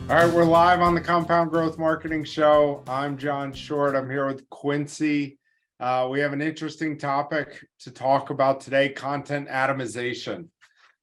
All right, we're live on the Compound Growth Marketing Show. I'm John Short. I'm here with Quincy. We have an interesting topic to talk about today, content atomization.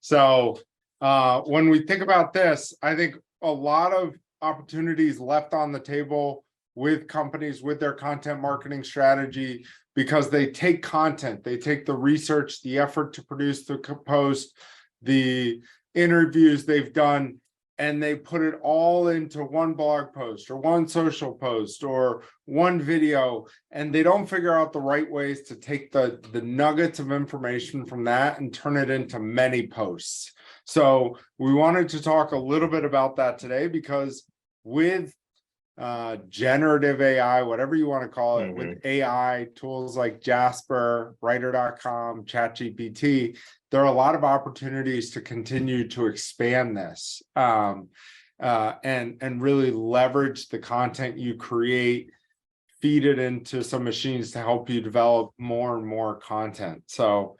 So when we think about this, I think a lot of opportunities left on the table with companies with their content marketing strategy because they take content, they take the research, the effort to produce the post, the interviews they've done, and they put it all into one blog post or one social post or one video, and they don't figure out the right ways to take the nuggets of information from that and turn it into many posts. So we wanted to talk a little bit about that today because with generative AI, whatever you want to call it, with AI tools like Jasper, Writer.com, ChatGPT, there are a lot of opportunities to continue to expand this and really leverage the content you create, feed it into some machines to help you develop more and more content. So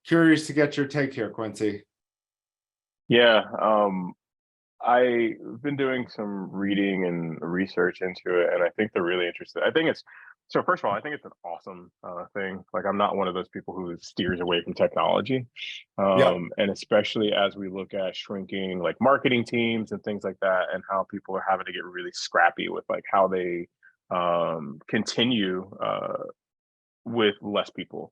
curious to get your take here, Quincy. Yeah, I've been doing some reading and research into it, and I think they're really interested. I think it's so. First of all, I think it's an awesome thing. Like, I'm not one of those people who steers away from technology, and especially as we look at shrinking like marketing teams and things like that, and how people are having to get really scrappy with like how they continue with less people.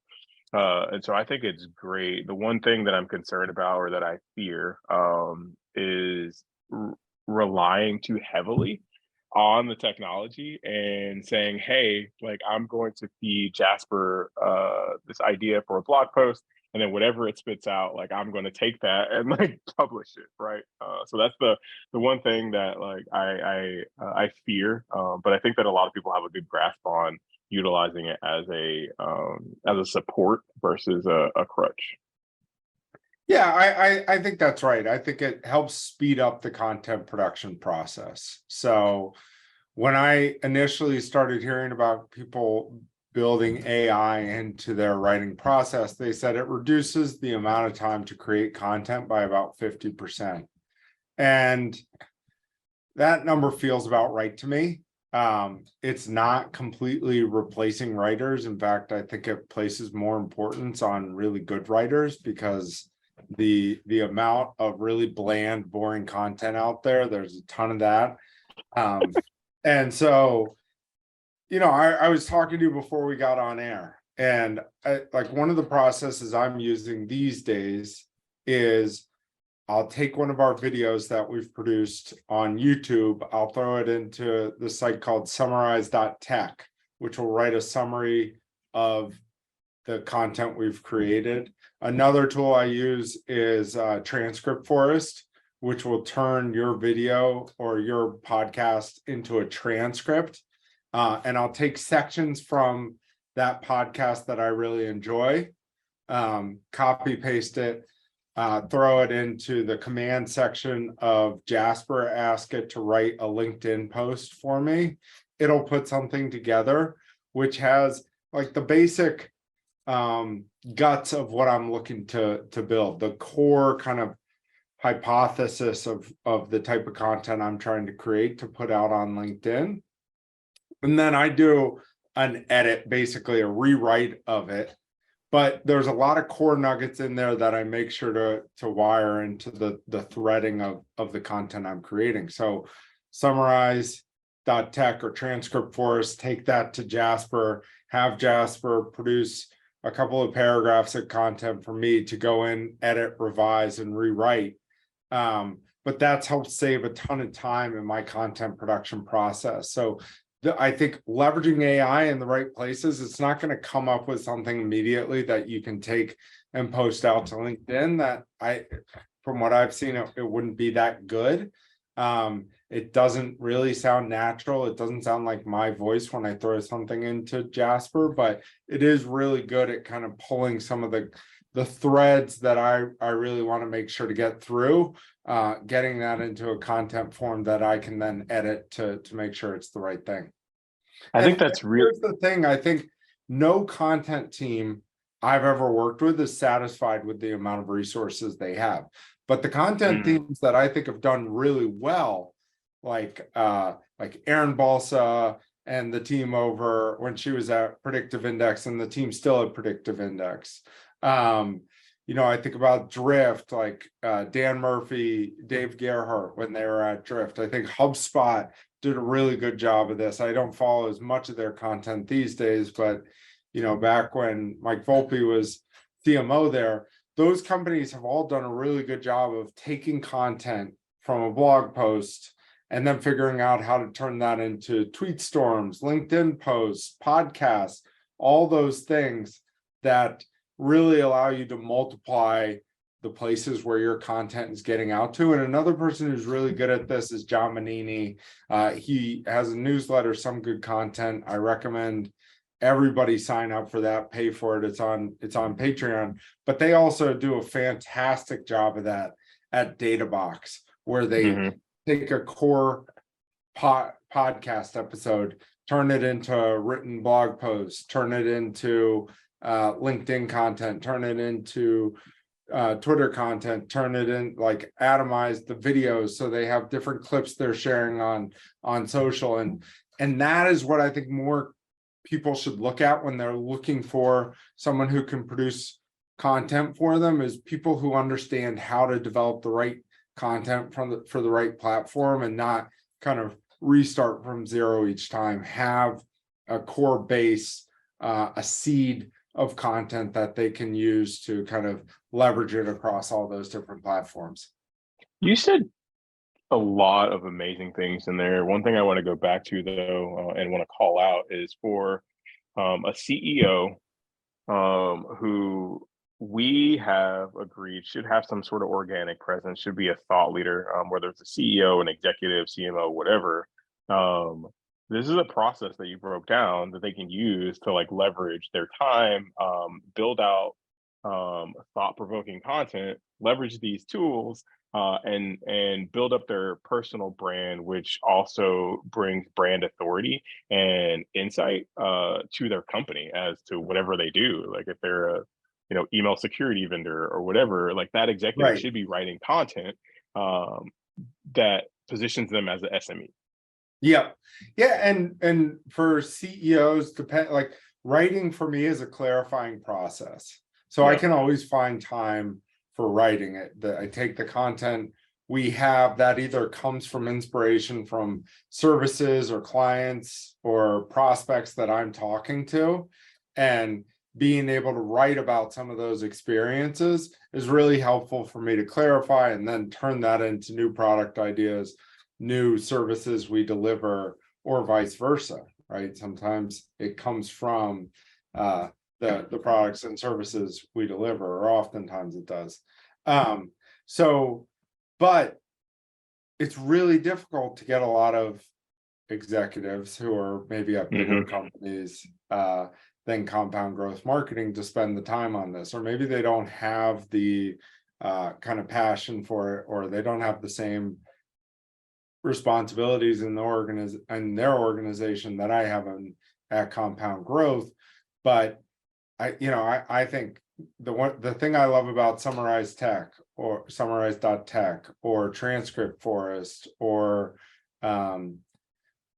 And so I think it's great. The one thing that I'm concerned about, or that I fear, is relying too heavily on the technology and saying, hey, like, I'm going to feed Jasper this idea for a blog post, and then whatever it spits out, like, I'm going to take that and like publish it, right? So that's the one thing that like I fear, but I think that a lot of people have a good grasp on utilizing it as a support versus a crutch. Yeah, I think that's right. I think it helps speed up the content production process. So when I initially started hearing about people building AI into their writing process, they said it reduces the amount of time to create content by about 50%. And that number feels about right to me. It's not completely replacing writers. In fact, I think it places more importance on really good writers, because the amount of really bland, boring content out there's a ton of that. And so, I was talking to you before we got on air, and like one of the processes I'm using these days is I'll take one of our videos that we've produced on YouTube, I'll throw it into the site called summarize.tech, which will write a summary of the content we've created. Another tool I use is Transcript Forest, which will turn your video or your podcast into a transcript. And I'll take sections from that podcast that I really enjoy, copy paste it, throw it into the command section of Jasper, ask it to write a LinkedIn post for me. It'll put something together which has like the basic guts of what I'm looking to build, the core kind of hypothesis of the type of content I'm trying to create to put out on LinkedIn. And then I do an edit, basically a rewrite of it. But there's a lot of core nuggets in there that I make sure to wire into the threading of the content I'm creating. So summarize.tech or Transcript Forest, take that to Jasper, have Jasper produce a couple of paragraphs of content for me to go in, edit, revise, and rewrite. But that's helped save a ton of time in my content production process. So I think leveraging AI in the right places, it's not going to come up with something immediately that you can take and post out to LinkedIn. That from what I've seen, it wouldn't be that good. It doesn't really sound natural. It doesn't sound like my voice when I throw something into Jasper, but it is really good at kind of pulling some of the threads that I really want to make sure to get through, getting that into a content form that I can then edit to make sure it's the right thing. I think that's real. Here's the thing. I think no content team I've ever worked with is satisfied with the amount of resources they have. But the content teams that I think have done really well like Aaron Balsa and the team over when she was at Predictive Index and the team still at Predictive Index. I think about Drift, like Dan Murphy, Dave Gerhardt when they were at Drift. I think HubSpot did a really good job of this. I don't follow as much of their content these days, but back when Mike Volpe was CMO there, those companies have all done a really good job of taking content from a blog post and then figuring out how to turn that into tweet storms, LinkedIn posts, podcasts, all those things that really allow you to multiply the places where your content is getting out to. And another person who's really good at this is John Manini. He has a newsletter, Some Good Content. I recommend everybody sign up for that, pay for it. It's on Patreon, but they also do a fantastic job of that at DataBox, where they take a core podcast episode, turn it into a written blog post, turn it into LinkedIn content, turn it into Twitter content, turn it in, like atomize the videos so they have different clips they're sharing on social. And that is what I think more people should look at when they're looking for someone who can produce content for them, is people who understand how to develop the right content for the right platform and not kind of restart from zero each time. Have a core base, a seed of content that they can use to kind of leverage it across all those different platforms. You said a lot of amazing things in there. One thing I want to go back to though, and want to call out is for a CEO who we have agreed should have some sort of organic presence, should be a thought leader, whether it's a CEO, an executive, CMO, whatever. This is a process that you broke down that they can use to like leverage their time, build out thought-provoking content, leverage these tools, and build up their personal brand, which also brings brand authority and insight to their company as to whatever they do. Like if they're a email security vendor or whatever, like that executive should be writing content that positions them as an SME. Yeah. And for CEOs, like writing for me is a clarifying process. So I can always find time for writing it. I take the content we have that either comes from inspiration from services or clients or prospects that I'm talking to, and being able to write about some of those experiences is really helpful for me to clarify and then turn that into new product ideas, new services we deliver, or vice versa, right? Sometimes it comes from the products and services we deliver, or oftentimes it does. But it's really difficult to get a lot of executives who are maybe at bigger companies than Compound Growth Marketing to spend the time on this, or maybe they don't have the kind of passion for it, or they don't have the same responsibilities in their organization that I have at Compound Growth. But I think the thing I love about Summarize Tech or Summarize.tech or Transcript Forest or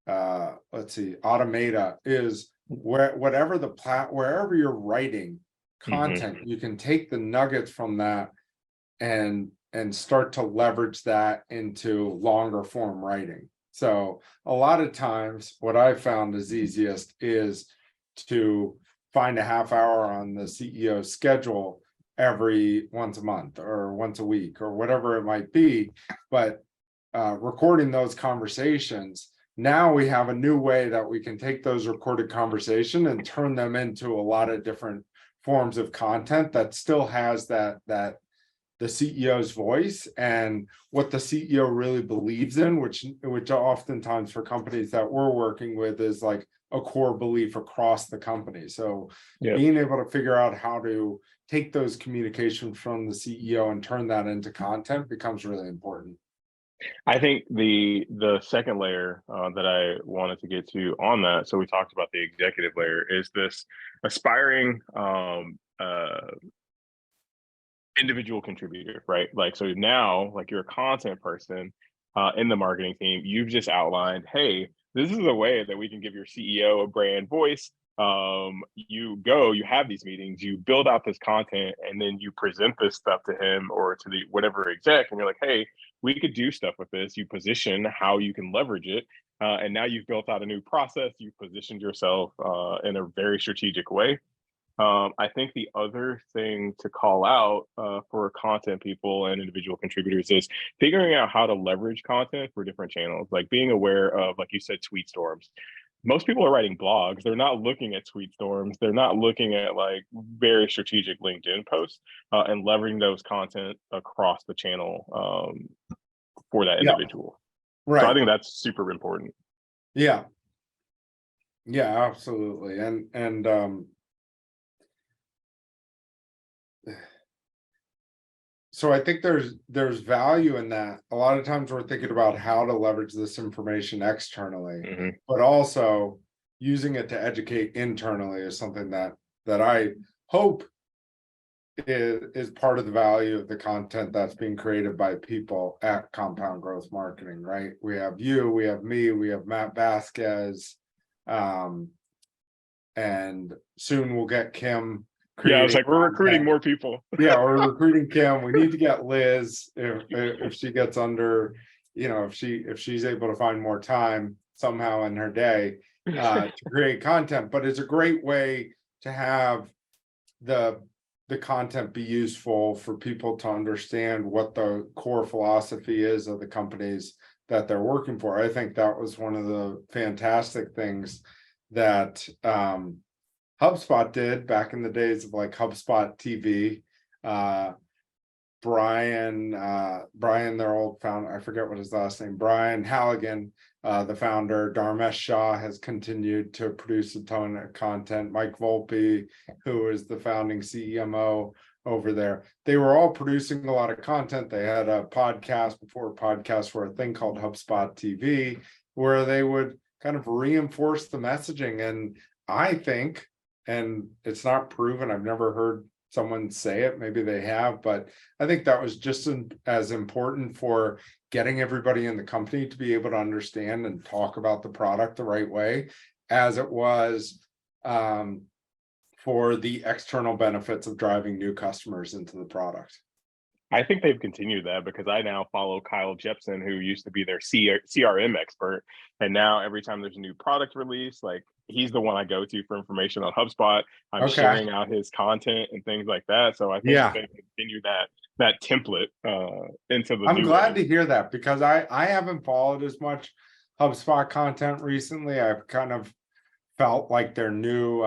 Automata is wherever you're writing content, you can take the nuggets from that and start to leverage that into longer form writing. So a lot of times what I've found is easiest is to find a half hour on the CEO's schedule every once a month or once a week or whatever it might be. But recording those conversations, now we have a new way that we can take those recorded conversations and turn them into a lot of different forms of content that still has that the CEO's voice and what the CEO really believes in, which oftentimes for companies that we're working with is like a core belief across the company. So being able to figure out how to take those communications from the CEO and turn that into content becomes really important. I think the second layer that I wanted to get to on that, so we talked about the executive layer, is this aspiring individual contributor, right? Like, so now, like, you're a content person, in the marketing team. You've just outlined, hey, this is a way that we can give your CEO a brand voice. You have these meetings, you build out this content, and then you present this stuff to him or to the whatever exec, and you're like, hey, we could do stuff with this. You position how you can leverage it, and now you've built out a new process. You've positioned yourself in a very strategic way. I think the other thing to call out for content people and individual contributors is figuring out how to leverage content for different channels, like being aware of, like you said, tweet storms. Most people are writing blogs. They're not looking at tweet storms. They're not looking at like very strategic LinkedIn posts and leveraging those content across the channel for that individual. Right. So I think that's super important. Yeah. Yeah, absolutely. And so I think there's value in that. A lot of times we're thinking about how to leverage this information externally, but also using it to educate internally is something that I hope is part of the value of the content that's being created by people at Compound Growth Marketing, right? We have you, we have me, we have Matt Vasquez, and soon we'll get Kim. Yeah, I was like, we're recruiting more people. Yeah, we're recruiting Kim. We need to get Liz if she gets under, if she's able to find more time somehow in her day to create content. But it's a great way to have the content be useful for people to understand what the core philosophy is of the companies that they're working for. I think that was one of the fantastic things that HubSpot did back in the days of like HubSpot TV. Brian, their old founder, I forget what his last name, Brian Halligan, the founder, Dharmesh Shah has continued to produce a ton of content. Mike Volpe, who is the founding CMO over there, they were all producing a lot of content. They had a podcast before podcasts were a thing called HubSpot TV, where they would kind of reinforce the messaging. And I think, and it's not proven, I've never heard someone say it, maybe they have, but I think that was just as important for getting everybody in the company to be able to understand and talk about the product the right way as it was for the external benefits of driving new customers into the product. I think they've continued that because I now follow Kyle Jepson, who used to be their CRM expert. And now every time there's a new product release, like he's the one I go to for information on HubSpot. I'm sharing out his content and things like that. So I think they continue that template into the I'm glad to hear that, because I haven't followed as much HubSpot content recently. I've kind of felt like their new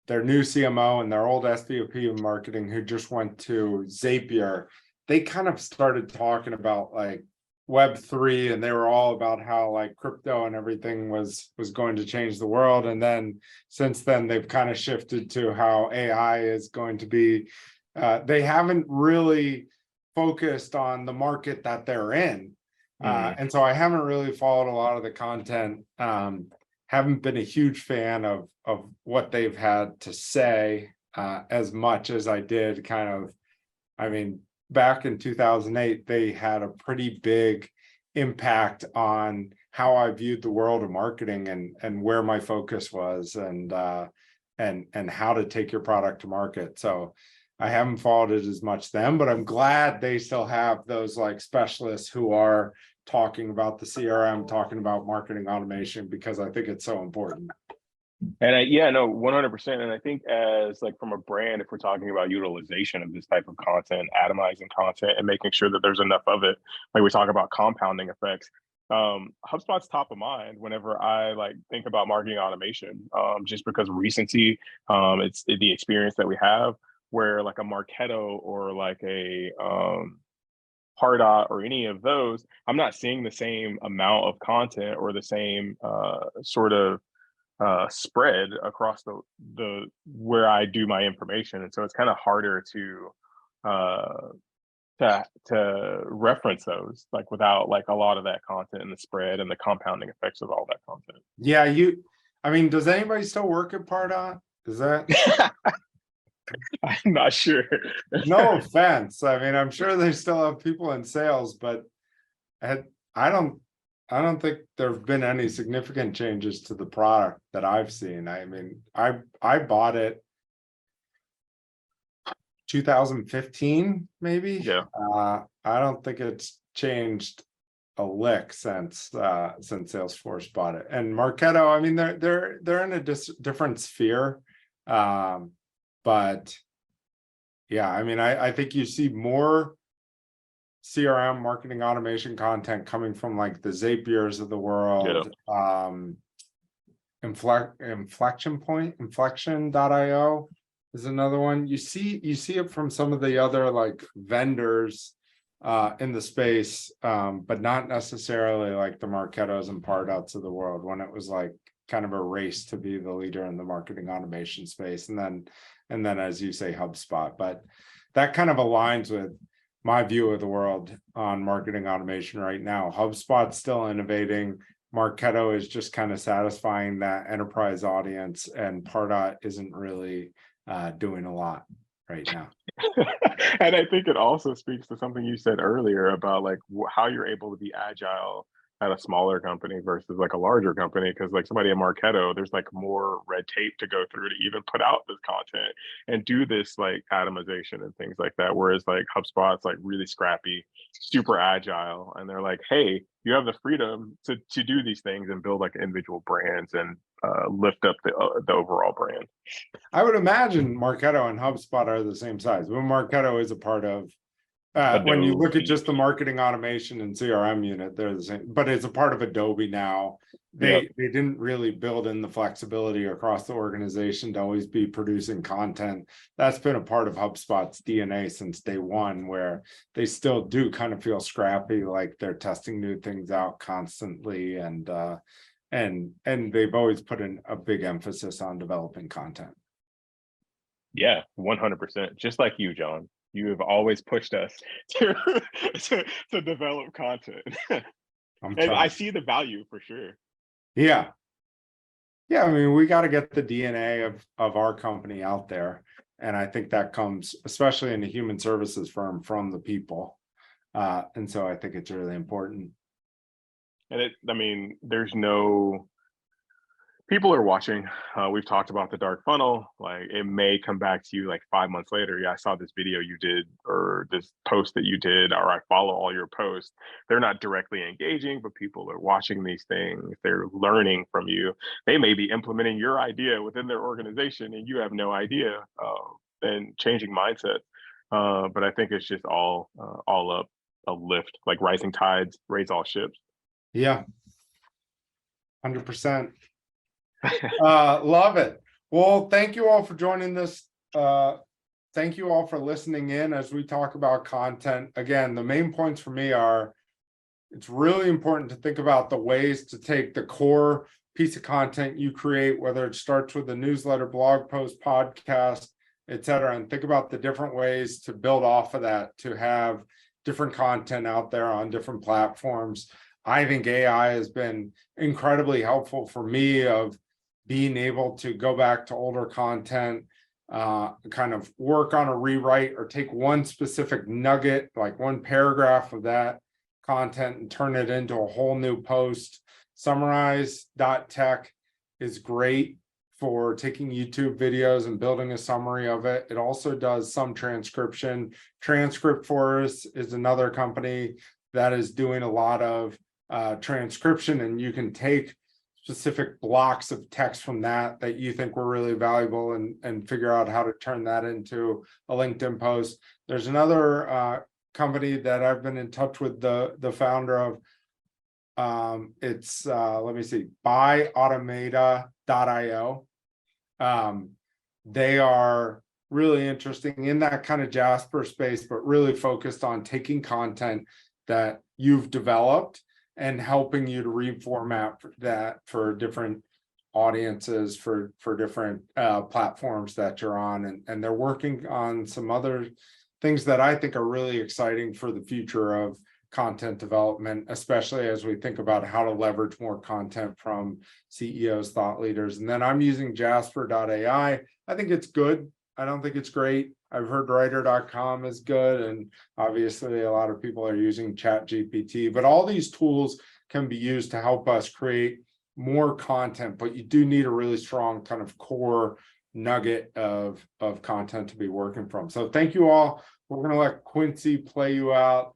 CMO and their old SVP of marketing, who just went to Zapier, they kind of started talking about like Web3, and they were all about how like crypto and everything was going to change the world. And then since then, they've kind of shifted to how AI is going to be. They haven't really focused on the market that they're in. And so I haven't really followed a lot of the content. Haven't been a huge fan of what they've had to say as much as I did back in 2008, they had a pretty big impact on how I viewed the world of marketing and where my focus was and how to take your product to market. So I haven't followed it as much then, but I'm glad they still have those like specialists who are talking about the CRM, talking about marketing automation, because I think it's so important. And 100%. And I think as like from a brand, if we're talking about utilization of this type of content, atomizing content and making sure that there's enough of it, like we talk about compounding effects, HubSpot's top of mind whenever I like think about marketing automation, just because recency, it's the experience that we have where like a Marketo or like a Pardot or any of those, I'm not seeing the same amount of content or the same sort of spread across the where I do my information, and so it's kind of harder to reference those like without like a lot of that content and the spread and the compounding effects of all that content. Yeah, does anybody still work at Pardot? Is that? I'm not sure. No offense. I'm sure they still have people in sales, but I don't I don't think there have been any significant changes to the product that I've seen. I mean, I bought it 2015, maybe. Yeah. I don't think it's changed a lick since Salesforce bought it. And Marketo, I mean, they're in a different sphere. But yeah, I mean, I think you see more CRM marketing automation content coming from like the Zapiers of the world. Inflection.io is another one. You see it from some of the other like vendors in the space, but not necessarily like the Marketos and Pardot's of the world, when it was like kind of a race to be the leader in the marketing automation space. And then as you say, HubSpot. But that kind of aligns with my view of the world on marketing automation right now. HubSpot's still innovating. Marketo is just kind of satisfying that enterprise audience, and Pardot isn't really doing a lot right now. And I think it also speaks to something you said earlier about like how you're able to be agile at a smaller company versus like a larger company. Because like somebody at Marketo, there's like more red tape to go through to even put out this content and do this like atomization and things like that. Whereas like HubSpot's like really scrappy, super agile, and they're like, hey, you have the freedom to do these things and build like individual brands and lift up the overall brand. I would imagine Marketo and HubSpot are the same size. But Marketo is a part of, when you look at just the marketing automation and CRM unit, they're the same, but it's a part of Adobe now. They didn't really build in the flexibility across the organization to always be producing content. That's been a part of HubSpot's DNA since day one, where they still do kind of feel scrappy, like they're testing new things out constantly, and they've always put in a big emphasis on developing content. Yeah, 100%. Just like you, John. You have always pushed us to to develop content. And I see the value for sure. Yeah. Yeah, I mean, we got to get the DNA of our company out there. And I think that comes, especially in a human services firm, from the people. And so I think it's really important. And I mean, there's no, people are watching. We've talked about the dark funnel. Like it may come back to you like 5 months later. Yeah, I saw this video you did, or this post that you did, or I follow all your posts. They're not directly engaging, but people are watching these things. They're learning from you. They may be implementing your idea within their organization, and you have no idea, and changing mindset. But I think it's just all up a lift, like rising tides raise all ships. Yeah, 100%. Love it. Well, thank you all for joining this. Thank you all for listening in as we talk about content. Again, the main points for me are, it's really important to think about the ways to take the core piece of content you create, whether it starts with a newsletter, blog post, podcast, etc., and think about the different ways to build off of that, to have different content out there on different platforms. I think AI has been incredibly helpful for me, of being able to go back to older content, kind of work on a rewrite, or take one specific nugget, like one paragraph of that content, and turn it into a whole new post. Summarize.tech is great for taking YouTube videos and building a summary of it. It also does some transcription. Transcript Forest is another company that is doing a lot of transcription, and you can take specific blocks of text from that you think were really valuable, and figure out how to turn that into a LinkedIn post. There's another company that I've been in touch with the founder of. It's let me see, byautomata.io. They are really interesting in that kind of Jasper space, but really focused on taking content that you've developed and helping you to reformat that for different audiences, for different platforms that you're on. And they're working on some other things that I think are really exciting for the future of content development, especially as we think about how to leverage more content from CEOs, thought leaders. And then I'm using Jasper.ai. I think it's good. I don't think it's great. I've heard writer.com is good, and obviously a lot of people are using Chat GPT, but all these tools can be used to help us create more content, but you do need a really strong kind of core nugget of content to be working from. So thank you all. We're going to let Quincy play you out.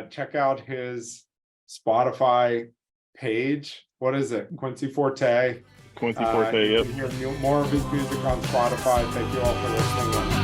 Check out his Spotify page. What is it? Quincy Forte. Quincy Forte, you yep. can hear more of his music on Spotify. Thank you all for listening.